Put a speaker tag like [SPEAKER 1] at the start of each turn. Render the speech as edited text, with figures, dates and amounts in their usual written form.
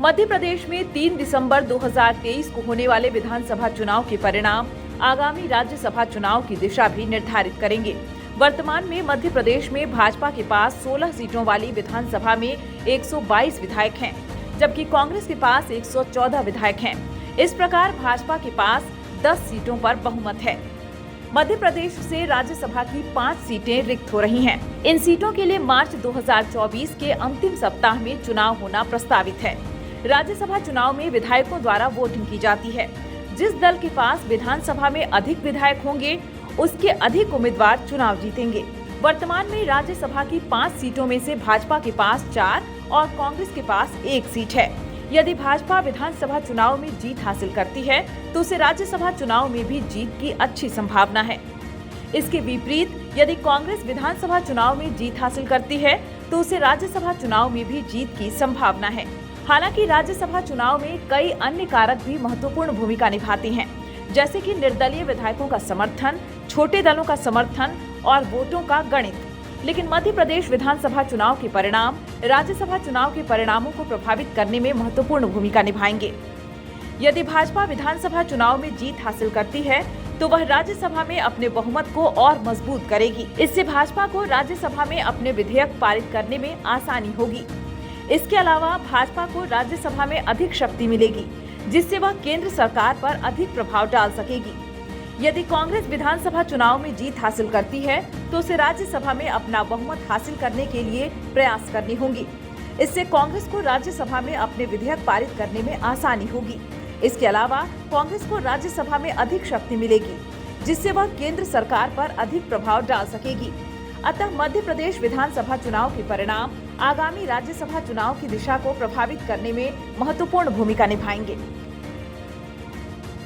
[SPEAKER 1] मध्य प्रदेश में 3 दिसंबर 2023 को होने वाले विधानसभा चुनाव के परिणाम आगामी राज्यसभा चुनाव की दिशा भी निर्धारित करेंगे। वर्तमान में मध्य प्रदेश में भाजपा के पास 16 सीटों वाली विधानसभा में 122 विधायक हैं, जबकि कांग्रेस के पास 114 विधायक हैं। इस प्रकार भाजपा के पास 10 सीटों पर बहुमत है। मध्य प्रदेश से राज्यसभा की 5 सीटें रिक्त हो रही हैं। इन सीटों के लिए मार्च 2024 के अंतिम सप्ताह में चुनाव होना प्रस्तावित है। राज्यसभा चुनाव में विधायकों द्वारा वोटिंग की जाती है। जिस दल के पास विधानसभा में अधिक विधायक होंगे, उसके अधिक उम्मीदवार चुनाव जीतेंगे। वर्तमान में राज्यसभा की 5 सीटों में से भाजपा के पास 4 और कांग्रेस के पास 1 सीट है। यदि भाजपा विधानसभा चुनाव में जीत हासिल करती है तो उसे राज्यसभा चुनाव में भी जीत की अच्छी संभावना है। इसके विपरीत यदि कांग्रेस विधानसभा चुनाव में जीत हासिल करती है तो उसे राज्यसभा चुनाव में भी जीत की संभावना है। हालांकि राज्यसभा चुनाव में कई अन्य कारक भी महत्वपूर्ण भूमिका निभाते हैं, जैसे कि निर्दलीय विधायकों का समर्थन, छोटे दलों का समर्थन और वोटों का गणित। लेकिन मध्य प्रदेश विधानसभा चुनाव के परिणाम राज्यसभा चुनाव के परिणामों को प्रभावित करने में महत्वपूर्ण भूमिका निभाएंगे। यदि भाजपा विधानसभा चुनाव में जीत हासिल करती है तो वह राज्यसभा में अपने बहुमत को और मजबूत करेगी। इससे भाजपा को राज्यसभा में अपने विधेयक पारित करने में आसानी होगी। इसके अलावा भाजपा को राज्यसभा में अधिक शक्ति मिलेगी, जिससे वह केंद्र सरकार पर अधिक प्रभाव डाल सकेगी। यदि कांग्रेस विधानसभा चुनाव में जीत हासिल करती है तो उसे राज्यसभा में अपना बहुमत हासिल करने के लिए प्रयास करने होंगे। इससे कांग्रेस को राज्यसभा में अपने विधेयक पारित करने में आसानी होगी। इसके अलावा कांग्रेस को राज्यसभा में अधिक शक्ति मिलेगी, जिससे वह केंद्र सरकार पर अधिक प्रभाव डाल सकेगी। अतः मध्य प्रदेश विधानसभा चुनाव के परिणाम आगामी राज्यसभा चुनाव की दिशा को प्रभावित करने में महत्वपूर्ण भूमिका निभाएंगे।